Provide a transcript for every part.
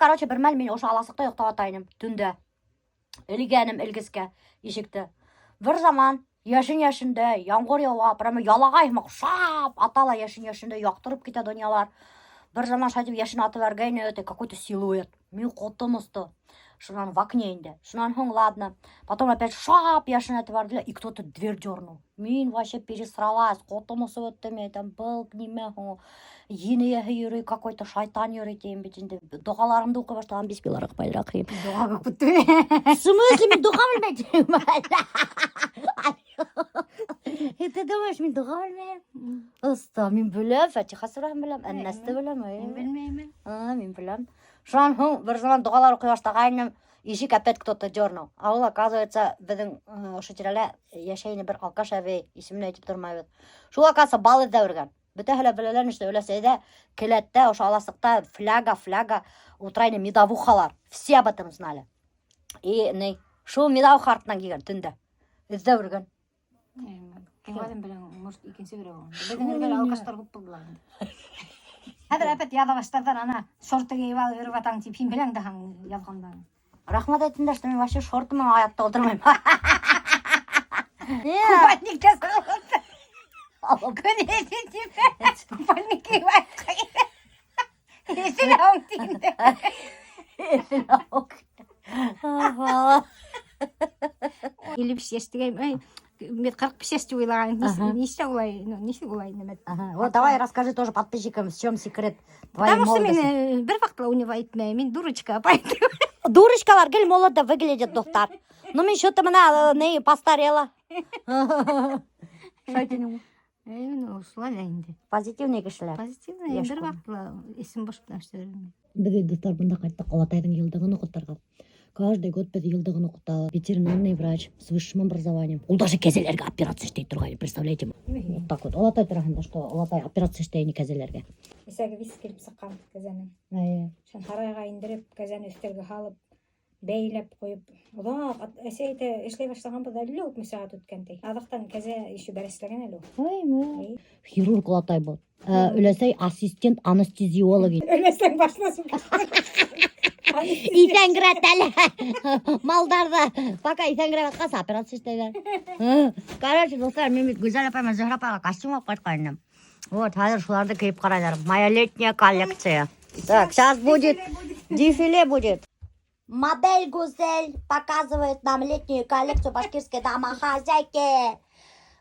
короче, бір мәл мен оша аласықта ұйықтап атайыным түнде. Ілгенім ілгіске ешікті. Бір заман яшын-яшынды, яңғыр яуа, прямо ялағаймақ шап, атала яшын-яшынды яқтырып кетеді дөньялар. Бір заман шайтып яшын атып әргейні, это какой-то силуэт. Мен қотым ұсты. Шынан в окне инде. Шынан хон, ладно. Потом опять шап яшын атып әрділі, и кто-то дверь дернул. Мен вообще пересралась, қотым ұсы өтті ме, там был неме хон. Ене юрый, какой-то шайтан юрый дейм бетінде. Дұғаларымды оқи баштаған беспиларға пайдақиым. Дұға көп күтті ме? В смысле, мен дұға білмейдім? Ты думаешь, мен дұға білмеймін? Ұста, мен білем, Фатиха сүрәһін білем, әннәсті білем. Мен білмеймін. Мен білем. Шан хун, бір zaman дұғалар оқи баштағайным, ешік опять кто-то дернул. А ол, оказывается, біздің шетелеле яшайны бір алкаш әбей, есімін айтып тұрмай бет. Шул, оказывается, бал ізде өрген. Біті хілі білелерін ішті өлесейді, келетті, оша аласықта фляга, утрайны медовухалар. Все об этом знали. И не, шул медовух артынан келген түнді. Ізде өрген. Кемаден білен, может, икенсе көре болған. Біздің өргел алқаштар көп болдылар. Әдір әпет ядағаштардан ана шорты кейіп алып өріп атаң тип, хин білен дағаң язғандан. Рахмат айтыңдар, что мен вообще шортымын аятта отырмайым. Купальник жасап отыр. Көнесі типі, купальник кейіп айтқай. Есіл ауың тиімді. Есіл ауың. Елі біш естігейм, мен 45 ешті ойлаған, несі олай немет. Вот давай расскажи тоже подписчикам, в чем секрет твоей Потому что молодости. мен бір вақтыла у него айтмай, мен дурочка апайды. Дурочкалар гел молодо выглядят, доктор. Ну мен что-то мына не постарела. Шайтенің. Мен осылай әйінді. Позитивный кішілер. Позитивный, бір вақтыла есім бош бұташты өрімей. Біз достар бұнда қайттық Алатайдың елдігін оқыттарға. Каждый год біз елдігін оқыталы. Ветеринарный врач с высшим образованием. Ол даже кәзелерге операция штей тұрғай, представляете ма? Вот так вот. Алатай тұрғанда, что Алатай операция штейні кәзелерге. Исәгі вис келіп саққан кәзәні. Шан харайға индіріп, кәзәні үстерге халып, бәйлеп қойып. Ұлақ, әсейті ішлей баштаған бұл әлі өк мүсағат өткенде. Адықтан кәзә еші бәріслеген әлі. Ой, мы. Хирург Алатай бұл. Өлесей ассистент анестезиологи. Өлесең башыласың. Исәңгірәт әлі малдарды. Пока исәңгірәт қасы операция істейдер. Короче, достар, мен Гүзел апаймен Зөһрә апайға костюм алып қайтқайным. Вот, қазір шуларды киіп қарайдар. Моя летняя коллекция. Так, сейчас будет дефиле будет. Модель Гузель показывает нам летнюю коллекцию башкирской домохозяйки.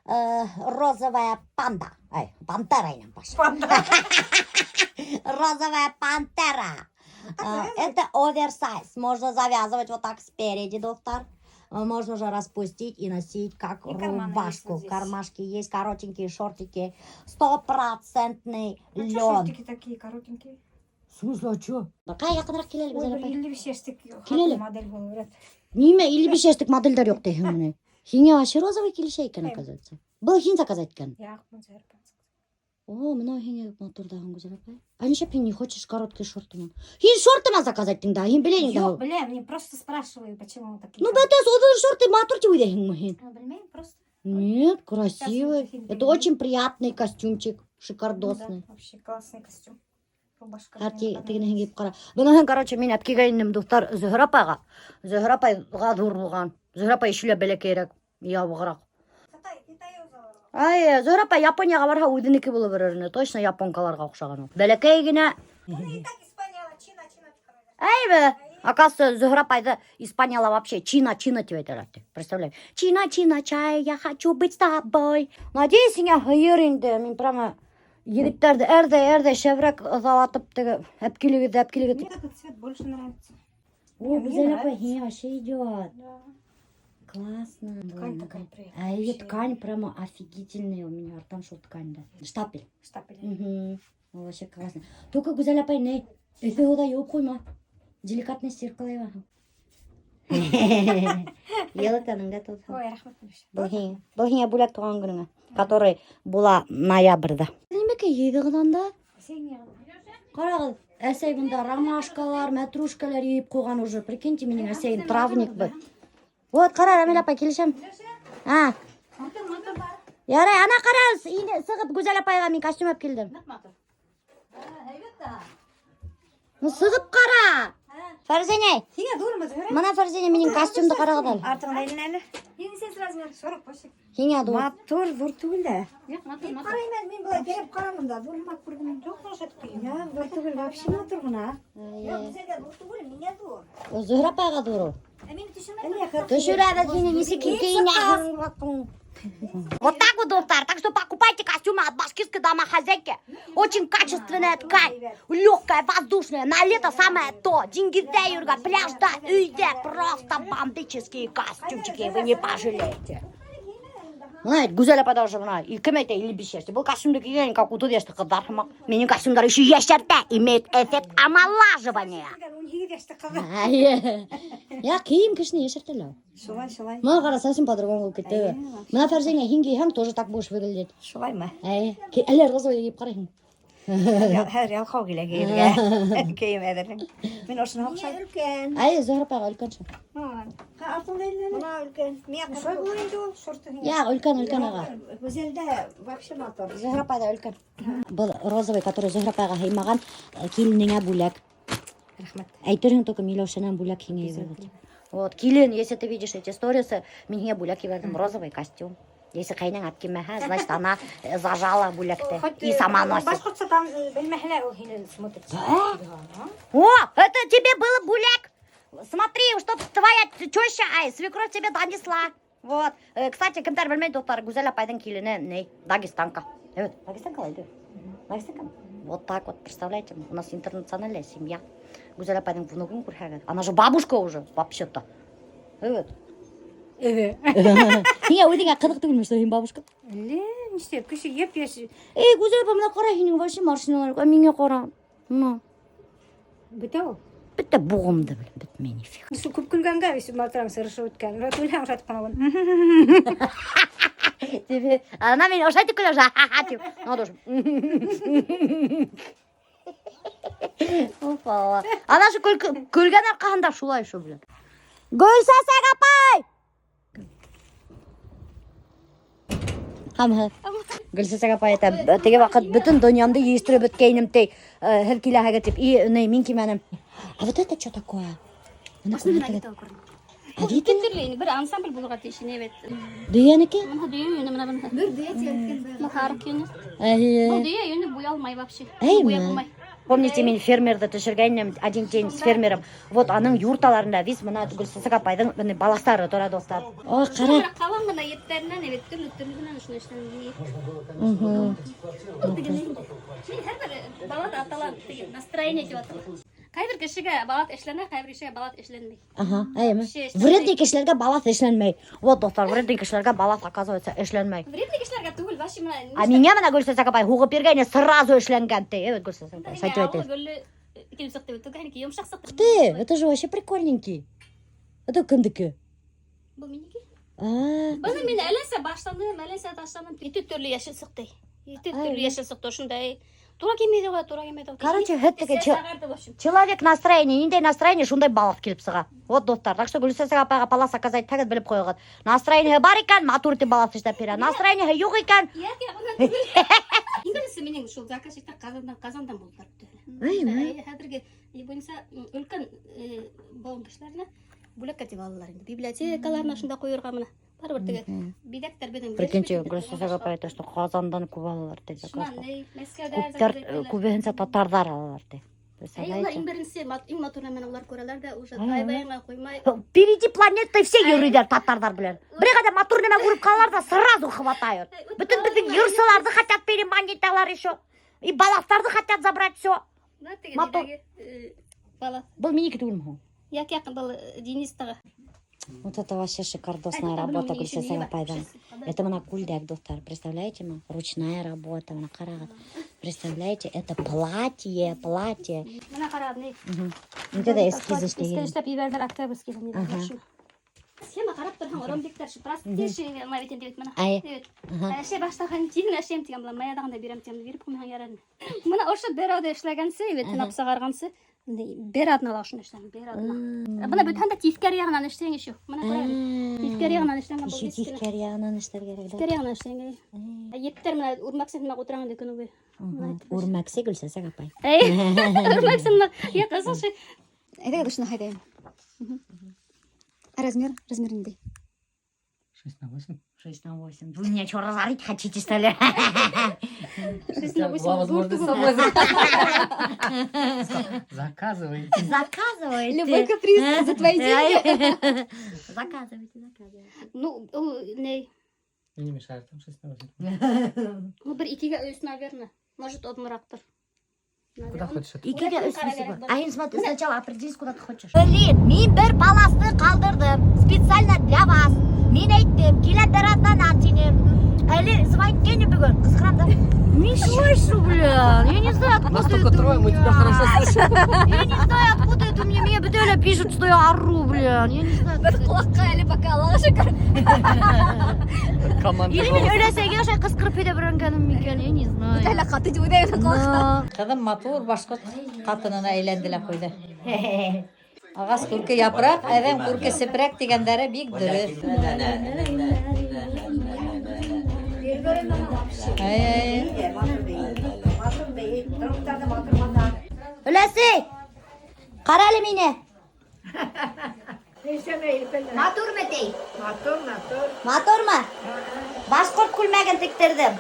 Розовая панда. Ай, пантера нам пошла. Розовая пантера. Это оверсайз. Можно завязывать вот так спереди, доктор. Можно же распустить и носить как рубашку. Кармашки есть, коротенькие шортики. 100% лен. Шортики такие коротенькие. В смысле, а что? Какая якынрақ келелі Гүзел апай? 55 яштік модель болу береді. Неме 55 яштік модельдер жоқ дейін міне. Хине вообще розовый келіше екен, оказывается. Бұл хин заказать екен. Яқ, бұл зәрпен. О, мынау хине мотордаған Гүзел апай. А неше пен не хочешь короткие шортыма? Хин шортыма заказать да, хин білейін да. Жоқ, білем, не просто спрашиваю, почему такие. Ну, бәтес, одан шорты мотор тебе дейін мы хин. Білмейм, просто. Нет, красивый. Это очень приятный костюмчик, шикардосный. Вообще классный костюм. Рубашка. Тегіне хингейіп қара. Бұны короче, мен әпкеге индім достар Зөһрә апайға. Зөһрә апайға зор болған. Зөһрә апай ішілі бәлекейрек, ябығырақ. Ай, Зөһрә апай Японияға барха өйдінікі болу береріне. Точно японкаларға оқшаған. Бәлекей гіне. Ай бі, оказывается, Зөһрә апайды Испанияла вообще Чина деп айтарады. Представляю. Чина, чай, я хочу быть с тобой. Надеюсь, я хыйыр мен прямо егіттерді әрді шеврек залатып әпкелігі. Мне этот цвет больше нравится. О, Гүзел апай, вообще идет. Классно. Ткань такая приятная. А ее ткань прямо офигительная у меня. Там что ткань, да? Штапель. Штапель. Вообще классно. Только Гүзел апай, не. Эфе ода yok қойма. Деликатный зеркало его. Елканың тут. Ой, рахмат. Бұл хине бөлек туған күніңе, который была ноябрьда. Немеке еді ғыдан да? Қарағыз, әсей бұнда ромашкалар, мәтрушкалар ейіп қойған уже. Прикиньте, менің әсейін травник бұл. Вот, қара, Рамил апай, келішем. Ярай, ана қарағыз, сығып Гүзел апайға мен костюм әп келдім. Ну, сығып қара. Фәрзене, Сиңа дурма Зөһрә? мына Фәрзене менің костюмды қарағыдал. Артыңда елін әлі. Еңсез размер 40 башық. Хиңа ду. Матур, дур түгіл дә. Жоқ, матур, матур. Қараймын, мен былай беріп қарамын да, дурмап көргенім жоқ қашатып кейін. Я, дур түгіл, вообще матур ғына. Жоқ, сәлде дур түгіл, мене дур. Зөһрә апайға дуру. Мені түсірмәді. Төшірәді сені несі кейіне. Вот так вот, доктор. Так что покупайте костюмы от башкирской домохозяйки. Очень качественная ткань. Легкая, воздушная. На лето самое то. Дингирде, Юрга, пляжда, үйде. Просто бомбические костюмчики. Вы не пожалеете. Знаете, Гузель апай даже мына 2 метр 55 яшьте. Бұл костюмды киген как у яшьті қыздар қымақ. Менің костюмдар еще яшьтерде имеет эффект омолаживания. Я киім кішіне яшьтерлау. Шулай. Мына қара совсем по-другому болып кетті. Мына Фәрзене хин киһәң тоже так будешь выглядеть. Шулай ма? Әлі розовый киіп қарайсың. Her ялқау келе кейлге. Кейім әдірлің. Мен осыны оқшай. Үлкен. Зөһрә апайға үлкен шо. Артыңда елін әлі. Мұна үлкен. Мен қышай болайынды ол шорты. Я, үлкен аға. Гүзелде вообще матур. Зөһрә апайда үлкен. Бұл розовый, который Зөһрә апайға хаймаған киленіңе бүләк. Рахмет. Әйтерің только Милошинен бүләк хиңе берді. Вот, килен, если ты видишь эти сторисы, мен хиңе бүләк бердім, розовый костюм. Если қайның ап кимәһә, значит, она зажала бүләкті и сама носит. Башқұртса там білмәхілі ол хинен смотрит. О, это тебе был бүләк! Смотри, чтоб твоя теща, свекровь тебе донесла. Вот. Кстати, кімдер білмейді, доктор, Гузель апайдың келіні, Дагестанка. Дагестанка лайды? Дагестанка? Вот так вот, представляете, у нас интернациональная семья. Гузель апайдың внугын көрхәгір. Она же бабушка уже, вообще-то. Хиңа өйдіңе қыдық түгілмеш, сен бабушка? Ле, нестеп, кіші еп еші. Гузель апай, мына қара хиңнің вообще машиналар, менге қара. Біті ол? Бітті бұғымды білім, бітмей нефиг. Су көп күлгенге, өсі малтырам сырышы өткен. Өлем жатып қана бұн. Она меня ошайтып күлі жа-ха-ха деп. Опа. Ана шу күлген арқағында шулай шу білін. Гүлсәсәк апай! Хамы. Гүлсәсәк апай, теге вақыт бүтін дүниямды естіріп өткейнімтей хіл келәхәге теп, мен кеменім. А вот это что такое? Кетірлейін, бір ансамбль болуға тейшін, evet. Дүйенікі? Мұна дүйе үйіні, мұна Бір дүйе тиелкен. мұхарық үйіні. Бұл дүйе үйіні боялмай вообще. Боялмай. Помните, мен фермерді түшіргенім один день с фермером. Вот аның юрталарында виз мына Гүлсәсәк апайдың баластары тора достар. О, қара. Бірақ қалан ғана еттерінен, evet, түрлі-түрлігінен үшін үштен ей. Мен әрбір балат аталан, настроение деп аталан. Қайбір кішіге балат ішлене, қайбір кішіге балат ішленмей. Вредный кішілерге балат ішленмей. Вот, достар, вредный кішілерге балат, оказывается, ішленмей. Вредный кішілерге түгіл, вообще мұна... А меня мына Гүлсәсәк апай хуғып бергені сразу ішленген тей. Evet, Гүлсәсәк апай, шайту айтайыз. Ты, это же вообще прикольненький. Это кімдікі? Бұл менеке? Бұны мен әлесе баштандым, әлесе таштандым. Еті түрлі яшыл сықты. Еті түрлі яшыл сықты, шындай. Тура келмейді ғой, тура келмейді ғой. Короче, человек настроение, нендей настроение, шундай балақ келіп сыға. Вот, достар, так что Гүлсәсәк апайға палас оказать тәгіт біліп қойған. Настроение бар екен, матурты балас іштеп бере. Настроение жоқ екен. Ингілісі менің шул заказчиктар қазандан болдылар. Әдірге, бойынса үлкен болын кішілеріне бүлек кәтеп алылар. Библиотекаларына шында қойырға мұна. Бар біртігі бидектер беден. Прикиньте, Гүлсәсәк апай, то, что қазандан көп алалар дейді. Көбінсе татардар алалар дейді. Олар ең бірінсе, ең матурна мен олар көрелер де, уже тайбайыңа қоймай. Впереди планеттой все юридер татардар білен. Бір қада матурнемен көріп қалалар да сразу хватают. Бүтін юрсыларды хотят переманеталар еще. И баластарды хотят забрать все. Бұл менекі түгілім ғой. Як бұл Денис тағы. Вот это вообще шикардосная работа Гүлсәсәк апайдан. Это мына күлдәк, достар, представляете ма? Ручная работа, мына қарағат. Представляете, это платье. Мына қарағат, не? Это да эскиз іштеген. Эскиз ебердер октябрьскийден. Схема қарап тұрған ромбектер шу простейший мавитен деп мына. Әше баштаған тегін әшем деген бұла маядағында берем деген беріп қоймаған яраны. Мына ошы берады эшләгәнсе, напса қарғансы, берадын алашын эшләген, берадын. Бұна бүтәнді тифкер яғынан эшләген ешу. Мына қарайын. Тифкер яғынан эшләген бұл Еще тифкер яғынан эшләр керек. Тифкер яғынан эшләген. Ептер мына урмаксен мына отырған да күні бе. Урмаксе Гүлсәсәк апай. Урмаксен мына, я қызылшы. Это душно хайдаем. А размер? Размер не 6х8. 6х8. Вы меня что, разорить хотите, что ли? 6х8. Заказывайте. Заказывайте. Любой каприз за твои деньги. Заказывайте. Ну, не. Мне не мешает, там 6х8. Ну, бір икиге өс, наверное. Может, обмыраптыр. Куда хочешь? Икиге өспейсің. Айн, смотри, сначала определись, куда ты хочешь. Блин, мен бір баласты қалдырдым. Специально для вас. Мен айттым, келе даратан антинем. Әлі звонкені бүгін. Қызғырам да. Не слышу, блин. Я не знаю, откуда Нас только это трое, у мы меня. тебя хорошо слышим. Я не знаю, откуда это у меня. Мне беделя пишут, что я ору, блин. Я не знаю. Бір құлаққа әлі бака алаға шүкір. Или мен өлесеге ошай қысқырып еді біренгенім мекен. Я не знаю. Әлі қаты деп ойдайын құлаққа. Kadın matur bashkurt katınına eğlendiler koydu. Ağaz kurke yaprak, evin kurke seprak degandere big dürü. Өлесі, қаралы мені. Матур ма дей? Матур ма? Башқұрт күлмәген тіктірдім.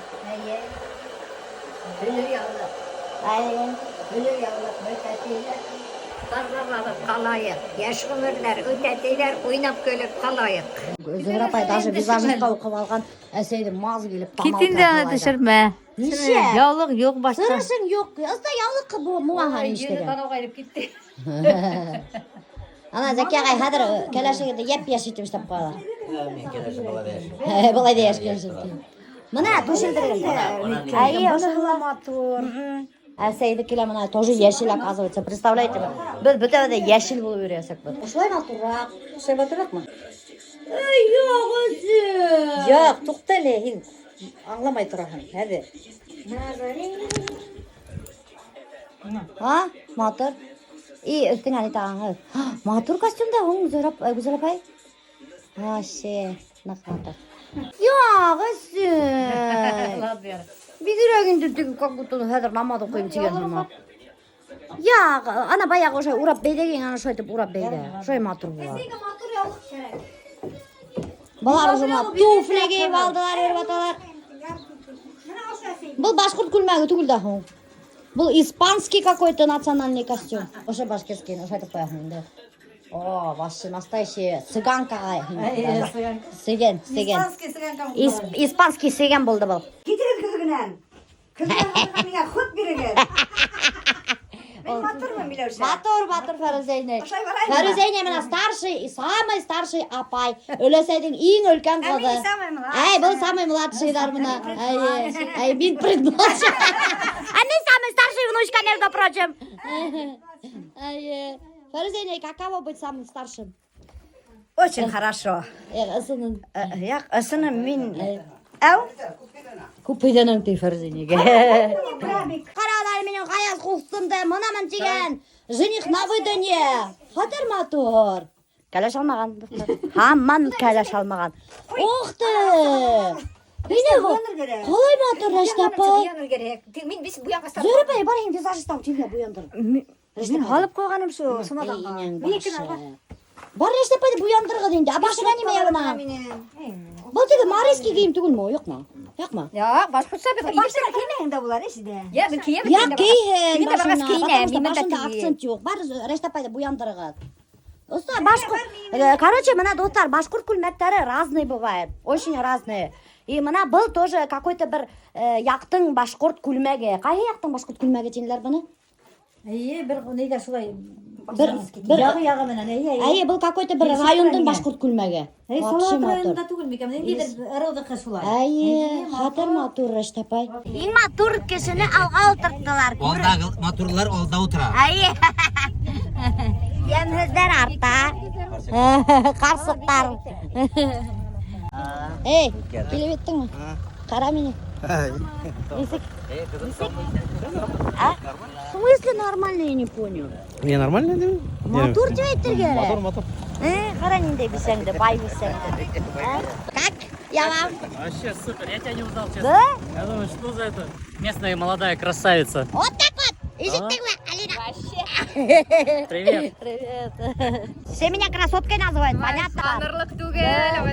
Қалайық. Яш ғұмырлар өтәтейлер ойнап көліп қалайық. Зөһрә апай даже визажистка оқып алған әсейді маз келіп Kitinde düşürme. Неше? Yağlık yok başka. Сырышың жоқ. Оста яулық bu muahan Yeni işleri. bana kayıp gitti. Ана Зәки ағай хәдір кәләшегеді еп-яш итіп іштеп қоялар. Бұлай да яш кәләшегеді. Мына төшілдірген. Әйе, ошылы. Әсейді келе мына тоже яшел оказывается. Представляете, біз бүтәуді яшел болып өресек біз. Ошылай матурақ. Şey batırak mı? Yok özü. Yok, tuhtale. Anlamay durahın. Hadi. Ha, матур. И өттің әлі тағаңыз. Матур костюмда оң Güzel апай. Вообще, нақ матур. Yok özü. Бидірегін дүртігі как будто хәдір намады қойым теген ғана. Ya, ana bayağı o şey urap beydegen ana şöyle urap beyde. Şöyle matur bu. Balar uzunlar tufle giyip aldılar, verip atalar. Бұл башқұрт күлмәгі түгіл да ху. Бұл испанский какой-то национальный костюм. Оше башкирский, оше айтып қояқын енді. О, вообще настоящий цыганка. Сеген. Испанский sıgan Испанский сеген болды бұл. Кетірін күзігінен. Күзігінен мені құт береген. Мен матырмын білеуші. Матур Фәрізейне. Ошай барайын. Фәрізейне мына старший, самый старший апай. Өлесейдің ең үлкен Мен қызы. самый младший. Ай, бұл самый младшийдар мына. Ай, мен предмладший. А не самый старший внучка, между прочим. Ай, Фәрізейне, каково быть самым старшим? Очень хорошо. Ысының. Ысыным мен... Әу? Күпейденің тей Фәрізейнеге. Прабик. Қаралар менен қаяз құстымды, мұнамын деген. Жених на выдане. Хатыр матур. Кәләш алмаған. Хамман кәләш алмаған. Оқты. Бейне бұл. Қалай матур Рәштапай? Мен біз бұяққа сап. Зөріпай, бар ең визажистам түйме бұяндыр. Мен алып қойғаным шу, сұмаданға. Бар Рәштапайды бұяндырғы дейінде. Абашыға неме яғына? Бұл тегі марийский киім түгіл ме? Yok mu? Yok mu? Ya, başkutsa bir başına kiymeyin de bular işte. Ya, bir kiyemem. Ya kiyin Мен баргас кийинем, мен başında akcent yok. Бар Рәштапайды бұяндырғы. Оста башқұрт. Короче, мына достар, башқұрт күлмәктері разный бывает. Очень разные. И мына бұл тоже какой-то бір яқтың башқұрт күлмәге. Қай яқтың башқұрт күлмәге теңілер бұны? İyi bir neydi şulay. Bir Yağı menen iyi. Әйе, бұл какой-то бір райондың башқұрт күлмәге. Hey, Вообще Salat матур. rayonunda түгел мекем. Нейдер ырылдықы шулай. Әйе, хатыр матур Рәштапай. Ең матур кешіні алға отырттылар. Olda maturlar olda oturar. Әйе. Еміздер артта. Қарсықтар. Ей, келіп еттің ме? Қара мені. Несік? А? В смысле нормально, я не понял. Не, нормально, да? Матур деп айттырге. Мотор. Қара нендей бісеңді, бай бісеңді. Как? Я вам? Вообще супер, я тебя не узнал, честно. Да? Я думаю, что за это местная молодая красавица. Вот так вот. Ежіктің ме, Алина? Привет. Привет. Все меня красоткой называют, понятно? Санырлык түгел,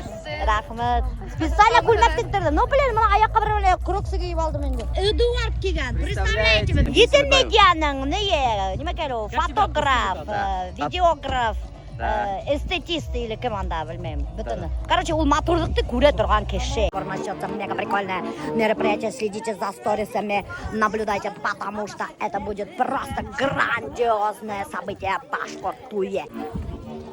Рахмет. Специально күлмәк тектірдім. Ну, блин, мына аяққа бір кроксы киіп алдым енді. Эдуард киген, представляете ме? Гитемедианың, неме келу, фотограф, видеограф, эстетист или кім анда, білмеймін. Бүтіні. Короче, ол матурлықты көре тұрған кеше. Формациятся мега прикольное мероприятие. Следите за сторисами, наблюдайте, потому что это будет просто грандиозное событие Башкортуе.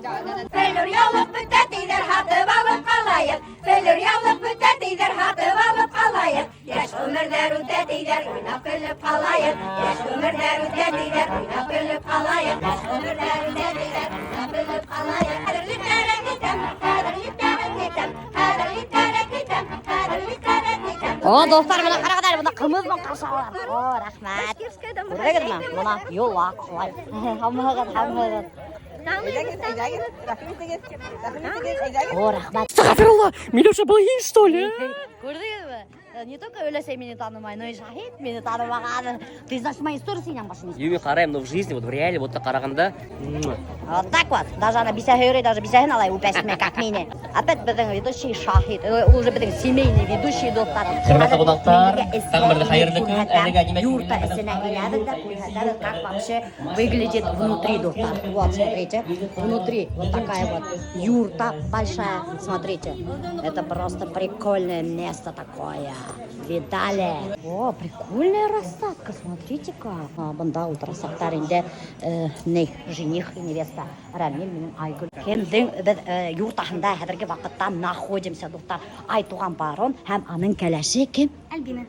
Феллер ялып бүтә тидер хатып алып калайык. Феллер ялып бүтә тидер хатып алып калайык. Яшь гомерләр үтә тидер уйнап көлеп калайык. Яшь гомерләр үтә тидер уйнап көлеп калайык. Яшь гомерләр үтә тидер уйнап көлеп калайык. Кадерле тәрәкитем, кадерле тәрәкитем, кадерле тәрәкитем, кадерле тәрәкитем. О, достар, мына карагыдар, мына кымыз мен каршылар. О, рахмәт. Күрдегезме? Мына юлла шулай. Хаммагыз. О, рахмат. Астагфирулла, Милюша был есть, что ли? Көрдіңізбі? Не только Өлесей мені танымай, но и Шахид мені танымаған. Ты знаешь мои истории сенен башын. Юми қарайым, но в жизни, вот в реале, вот так қарағанда. Вот так вот. Даже она бисяхы даже бисяхын алай упәсіме, как мені. Опять біздің ведущий Шахид. Уже біздің семейный ведущий достар. Құрметті қонақтар, тағы бір қайырлы күн. Әлігі әдемет Юрта ісіне келеді да көрсетеді, как вообще выглядит внутри достар. Вот, смотрите. Внутри вот такая вот юрта большая. Смотрите. Это просто прикольное место такое. Видали? О, прикольная рассадка, смотрите-ка. Бында ултрасақтар инде жених и невеста Рамиль менен Айгүл. Кемдің юртахында хәзерге вакытта находимся, достар. Айтуған барон һәм аның кәләше кем? Альбина.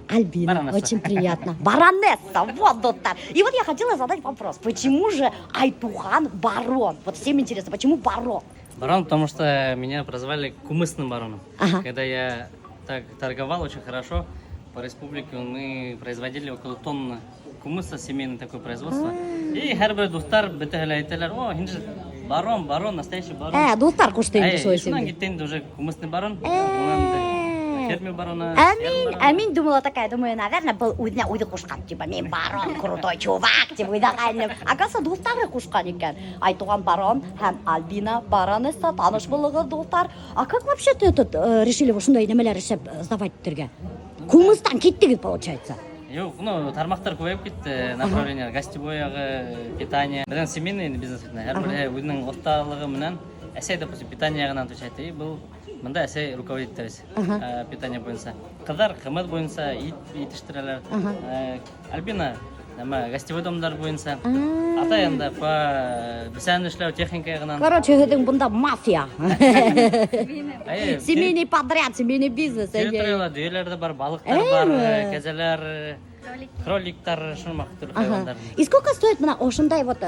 Баронесса. Очень приятно. Баронесса, вот, достар. И вот я хотела задать вопрос. Почему же Айтуған барон? Вот всем интересно, почему барон? Барон, потому что меня прозвали кумысным бароном. Ага. Когда я так торговал очень хорошо, по республике мы производили около тонны кумыса, семейное такое производство. И Хербер Духтар, Бетехеляйтелер, о, Хинджи, барон, настоящий барон. Достар куштайын шой Шунан себе. кеттен уже кумысный барон. Фермер барона. Амин думала такая, думаю, наверное, был уйды кушкан, типа, мен барон, крутой чувак, типа, уйдағайным. Оказывается, достары кушкан екен. Айтуған барон, һәм Альбина баронесса, таныш болығы достар. А как вообще-то решили вы шундай немелер сдавать түрге? Кумыстан кеттігіз, получается. Yok, тармақтар көбейіп кетті, направление, гостевойағы, питание. Біздің семейный бизнес өтіне, әрбір өзінің орталығы менен, әсей, допустим, питание жағынан отвечает. И бұл мында әсей руководитель питание бойынша. Қыздар қымыз бойынша, ит іштірелер. Альбина гостевой домдар бойынша. Ата енді по бісән ішлеу техника жағынан. Короче, едің бұнда мафия. Семейный подряд, семейный бизнес. Территориялар, дүйлерді бар, балықтар бар, кәзелер, кроликтар, шумақ түрлі хайвандар. И сколько стоит мына ошындай вот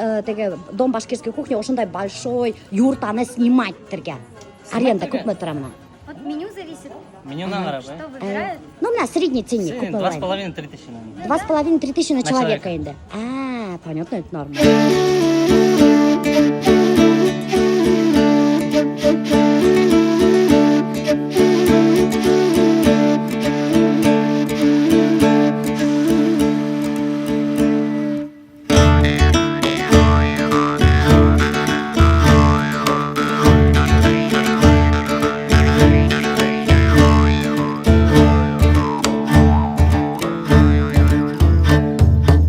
дом башкирской кухни, ошындай большой юртаны снимать түрге? Аренда көпме тұра мына? Вот меню зависит, Менюнан қарап, что выбирают. Ну, мына средний ценник, Средний көпме лайын? 2,5-3 тысячи. 2,5-3 тысячи на На человека человека. енді. Понятно, это норма.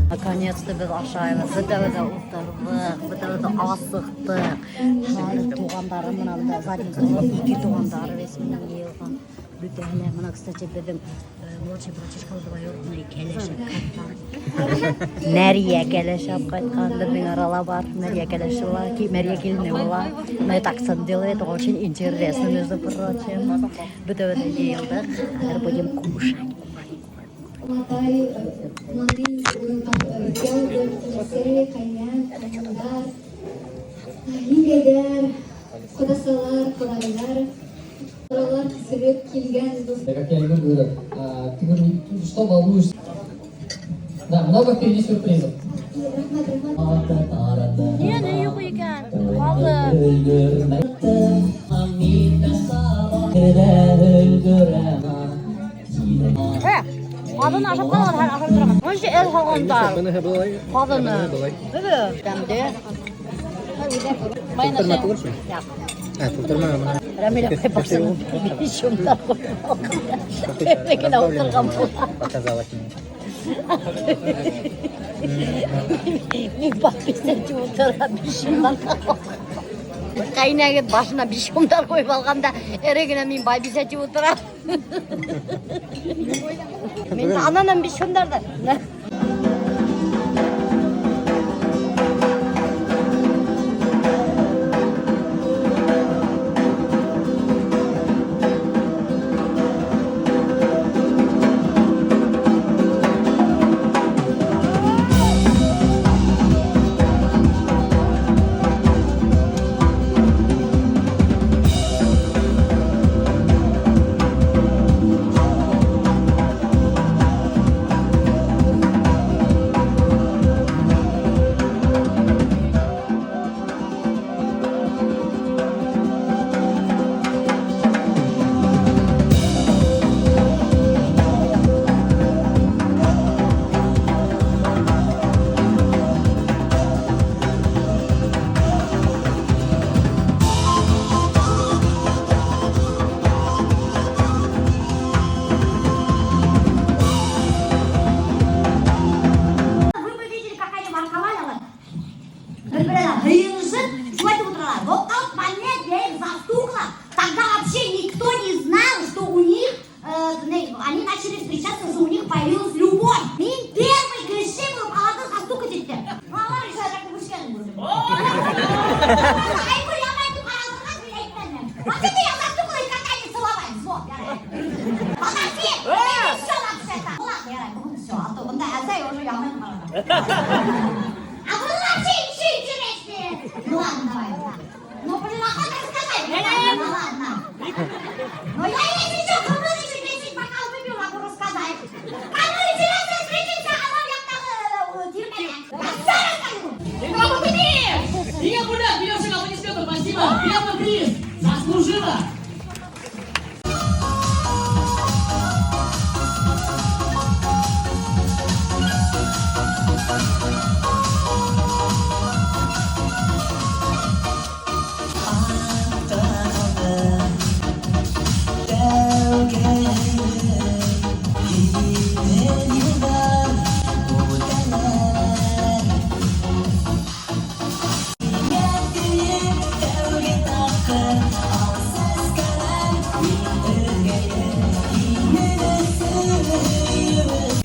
Наконец-то біз ашаймыз. Бітәуді ұлттарбық, бітәуді асықтық. Шағын туғандары мына задницаға екі туғандары весімін елған. Бүтәлі. Мына, кстати, біздің младший братишкалы двоюродный келешек қайтқан. Мәрия келешек қайтқан. Біздің арала бар. Мәрия келешек бар. Мәрия келіне бар. Она так сам делает. Очень интересно, между прочим. Бүтәуді елдік. Қазір будем кушать. Егер құдасалар, құдағайлар, құдалар кісілеп келген достар. Как я люблю говорю, ты говоришь, что волнуешься? Да, много впереди сюрпризов. Не yok ekan. Qaldı. Adını aşağı kalan her aşağı duramaz. Onun için el halkanda. Bana bulay. Kadını. Bulay. Evet. Demde. Tutturma bulursun. Yap. Ha, tutturma ama. Ramile koy baksana. Bir şundan koy. Peki oturgan bu. Показала к нему. Bir bak bir senti oturan bir şundan. Kaynağı başına bir şundan koyup alganda eregine min bay bir senti oturan. Men ananan bir şundardı. Они начали встречаться, что у них появилась любовь. Мин первый греши был, а она застукать эти. Ну, она решила, как вы шкафы будете. Ай, я пойду, а она как блядь, вот это я застукала, и какая-то целовать. Вот, я подожди, все вообще-то. Ладно, я все, а то вон, а я уже яму А вы вообще еще интереснее. Ну ладно, давай. Ну, блин, а как рассказать? Ну ладно. Ну я если что, кому еще 10 бокалов выпью, могу рассказать. Кому интересно, встретимся, а вам я там терпение. Я все расскажу. Никого ты! Меня гулять, меня шагал не спета, спасибо! Приятно приз! Заслужила!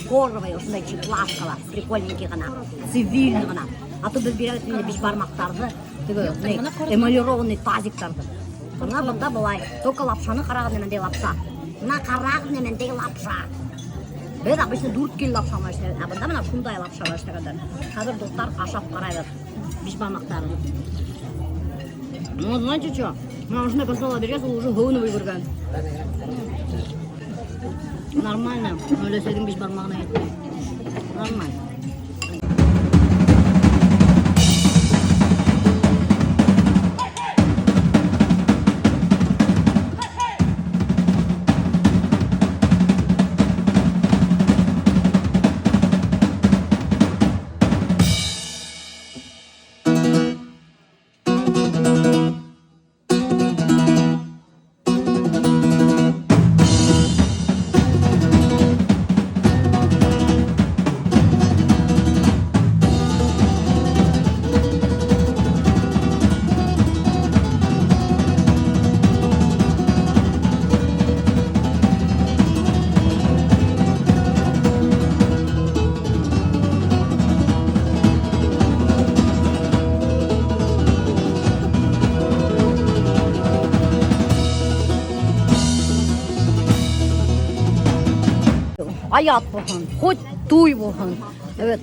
Кожевый, осындай плашкалар, прикольненький гана, цивильный гана. А то біз береміз міне беш бармақтарды, эмалированный тазиктарды. Мына бұнда былай, только лапшаны қараған немендей лапша. Мына қараған немендей лапша. Біз обычно дурткел лапшаны істеген, а бұнда мына шундай лапшаны істегендер. Қазір достар ашап қарайды беш бармақтарын. Ну, знаете что? Мына осындай консола берген, ол уже ғылыны көрген. Нормально. Öyle беш бармағына етті. Нормально. Аят болсын, хоть туй болсын,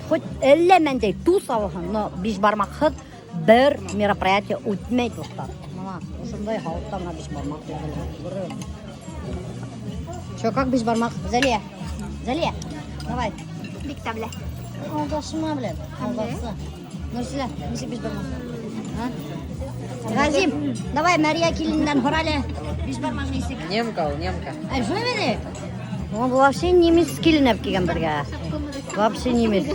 хоть элемендей туса болсын, но беш бармақсыз бір мероприятие өтмейді достар. Мына, осындай халықта мына беш бармақ. Что, как беш бармақ? Залия, Залия, давай. Бекта, бля. Алдашыма, блядь, алдасы. Нұрсила, неше беш бармақ? Газим, давай Мария келінден құралы беш бармақ несек. Немка ол, немка. Ай, шо емеді? Он вообще немец килинеп киген бергә. Вообще немец.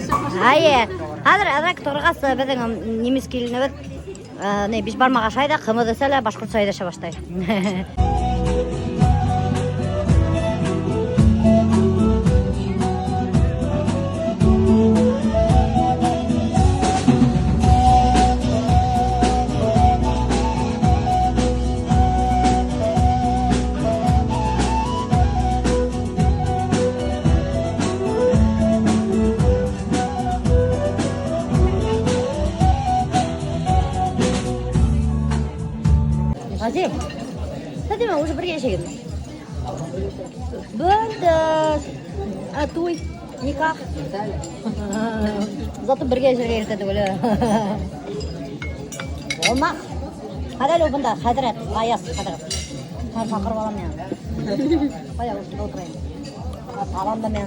Ае. Хәзер торгасы безнең немец килинеп, не биш бармага шайда кымы дәсәлә башкортча әйтә башлый. Азим, ты меня уже приезжай. Да, а туй никак. Зато приезжай это доля. Олма, хада любында, хадрат, аяс хадрат. Хан сахар балам мен. Қая отырайын. Алам да мен.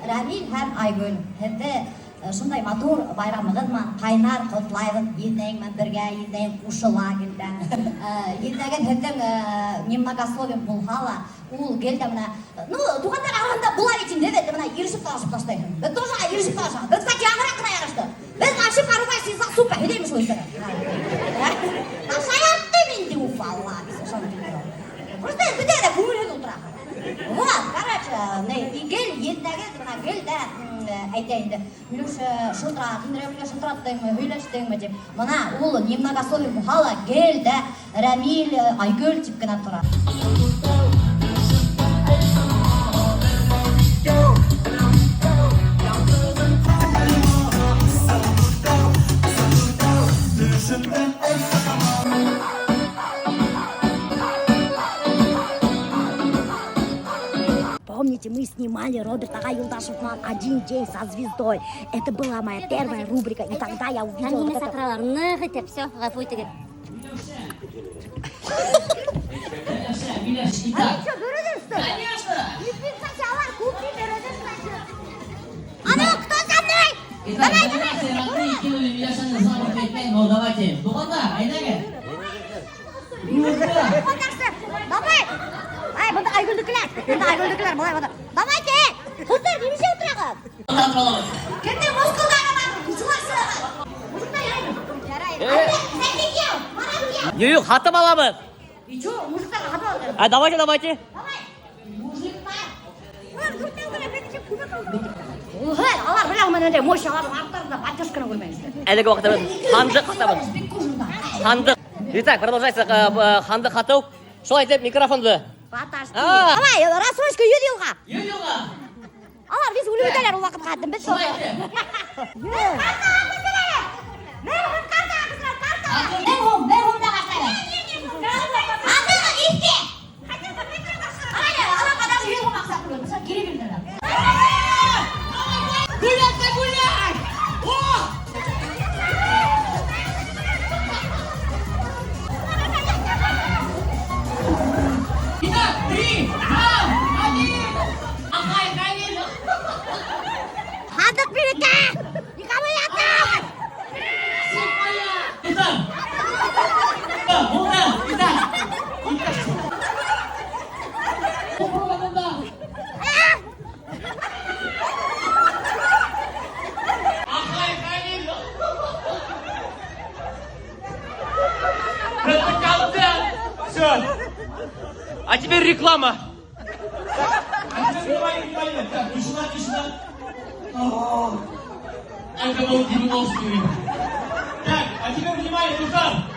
Рамил һәм Айгөл һәмдә шундай матур байрамыгыз мен кайнар котлайбыз ендәймен бергә ендәй кушыла гелдән ендәгән һәмдән немногословен булһала ул гелдә менә ну тугандар арасында була бит инде дә менә ирешеп талашып ташлайһың без тоже ирешеп талашабыз без кстати яграк кына ярышты без наши порубайся за супа һидәймеш ул сәр ашаятты инде уфалла без шонда просто бедә дә күңелһез утыра. Вот, короче, игел ендәге менә гел дә әйтә инде. Милуша шутра, Рамилгә шутраттыңмы, һөйләштеңме дип. Менә ул немногословие булһа гел дә Рамил, Айгөл дип кенә тора. Помните, мы снимали Роберта Юлдашевна «Один день со звездой». Это была моя первая рубрика, и тогда я увидела вот это... Все, гафуй теге. Что, берёшься? Конечно! И ты сначала купи, берёшься. А ну, кто со мной? Давай, давай! Ай, бunda Айгүлдікілер, былай бunda. Давайте! Қыздар, немесе отырағыз? Кемде мускулдарға бақыр, жыласыға. Мужықтар ярайды. Сәкекеу, маракеу. Yok, хатып аламыз. И чё, мужықтарға хатып аламыз? Давайте. Давай. Мужықтар. Мужықтар ғана бетіше көмек алды. Ұлғыр, алар біләң менінде мощ алардың арттарында батюшканы көрмеңіздер. Әлігі уақытта хандық хатабыз. Хандық. Итак, продолжается хандық хатау. Шолай деп микрофонды. Баташты. Давай, рассрочка 100 жылға. 100 жылға. Алар біз өлімдәлер ол вақыт қаттым. Біз Шолай деп. Хандық береке! Никому не отдам! А теперь реклама. Это был 90-й. Так, а теперь внимание, Руслан!